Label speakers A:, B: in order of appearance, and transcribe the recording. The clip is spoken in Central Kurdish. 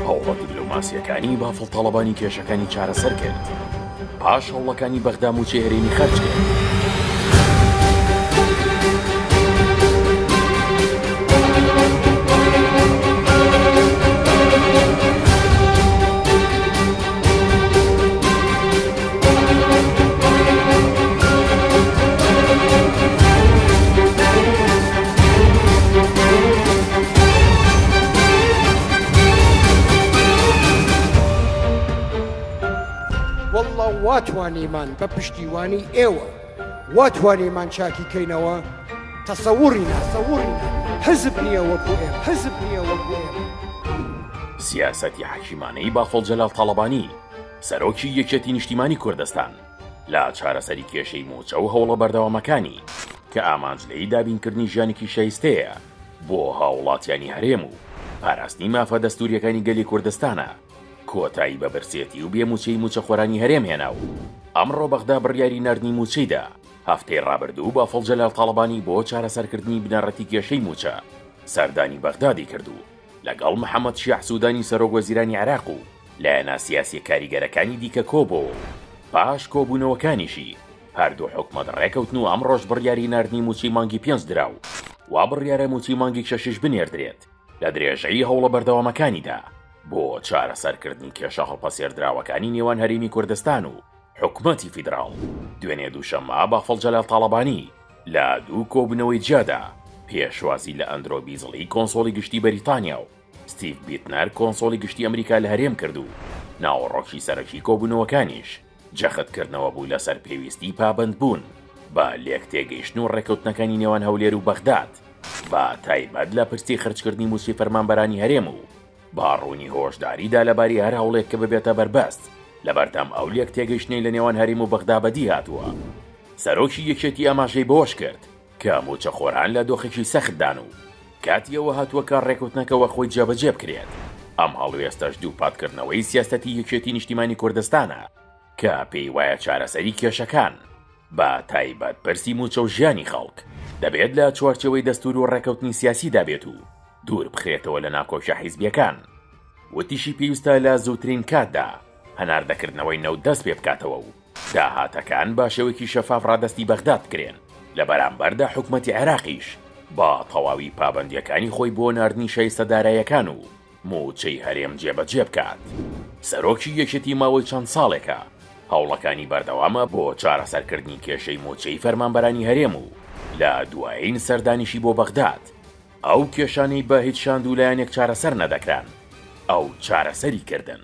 A: هەوڵە دیپلۆماسیەکانی بافڵ تاڵەبانی کێشەکانی چارەسەر کرد پاش هەوڵەکانی بەغدا موچەی هەرێمی خەرج کرد.
B: والله واتوانیمان بە پشتیوانی ئێوە واتوانیمان چاکی کەینەوە تەسەووڕینا حزب نییە وەکو ئێمە حزب نییە وەکو ئێمە.
A: سیاسەتی حەکیمانەی بافڵ جەلال تاڵەبانی سەرۆکی یەکێتی نیشتیمانی کوردستان لە چارەسەری کێشەی موچە و هەوڵە بەردەوامەکانی کە ئامانجلەی دابینکردنی ژیانێکی شایستەیە بۆ هاوڵاتیانی هەرێم و پاراستنی مافە دەستوریەکانی گەلی کوردستانە کۆتایی بە برسێتی و بێموچەی موچەخۆرانی هەرێم هێنا و ئەمڕۆ بەغدا بڕیاری ناردنی موچەیدا. هەفتەی ڕابردوو بافڵ جەلال تاڵەبانی بۆ چارەسەرکردنی بنەڕەتی کێشەی موچە سەردانی بەغدادی کردو لەگەڵ محەممەد شیع سوودانی سەرۆک وەزیرانی عێراق و لایەنە سیاسی کاریگەرەکانی دیکە کۆبوو. پاش کۆبوونەوەکانیشی هەردوو حکومەت ڕێکەوتن و ئەم ڕۆژ بڕیاری ناردنی موچی مانگی 5 دراو وا بڕیارە موچی مانگی 6 بنێردرێت لە درێژەی هەوڵە بەردەوامەکانیدا بۆ چارەسەرکردنی کێشە هەڵپەسێردراوەکانی نێوان هەرێمی کوردستان و حکومەتی فیدراڵ. دوێنێ دووشەممە بافڵ جەلال تاڵەبانی لە دوو کۆبوونەوەی جیادا پێشوازی لە ئەندرۆ بیزڵی کۆنسۆڵی گشتی بەریتانیا و ستیڤ بیتنەر کۆنسۆڵی گشتی ئەمریکا لە هەرێم کرد و ناوەڕۆکی سەرەکی کۆبوونەوەکانیش جەختکردنەوە بوو لەسەر پێویستی پابندبوون بە لێک تێگەیشتن و ڕێکەوتنەکانی نێوان هەولێر و بەغداد بە تایبەت لە پرسی خرجکردنی موچی فەرمانبەرانی هەرێم و باڕوونی هۆشداریدا لەباری هەر هەوڵێک کە ببێتە بەربەست لە بەردەم ئەو لێک تێگەیشتنەی لە نێوان هەرێم و بەغدا بەدی هاتووە. سەرۆکی یەکێتی ئاماژەی بۆش کرد کە موچەخۆران لە دۆخێکی سەختدان و کاتیەوە هاتووە کە ڕێکەوتنەکەەوە خۆی جێبەجێ بکرێت. ئەم هەڵوێستەش دوو پاتکردنەوەی سیاسەتی یەکێتی نیشتیمانی کوردستانە کە پێی وایە چارەسەری کێشەکان بە تایبەت پرسی موچە و ژیانی خەڵک دەبێت لە چوارچەوەی دەستور و ڕێکەوتنی سیاسی دابێت و دوور بخرێتەوە لە ناکۆشە حیزبیەکان. وتیشی پێویستە لە زووترین کاتدا هەناردەکردنەوەی نەوت دەست پێ بکاتەوە و داهاتەکان با شێوەیەکی شەفاف ڕادەستی بەغداد بکرێن لە بەرامبەردا حکومەتی عێراقیش با تەواوی پابەندیەکانی خۆی بۆ ناردنی شایستە داراییەکان و موچەی هەرێم جێبەجێ بکات. سەرۆکی یەکێتی ماوەی چەند ساڵێکە هەوڵەکانی بەردەوامە بۆ چارەسەرکردنی کێشەی موچەی فەرمانبەرانی هەرێم و لە دوایین سەردانیشی بۆ بەغداد ئەو کێشانەی بە هیچ شاند و لایەنێک چارەسەر نەدەکران ئەو چارەسەری کردن.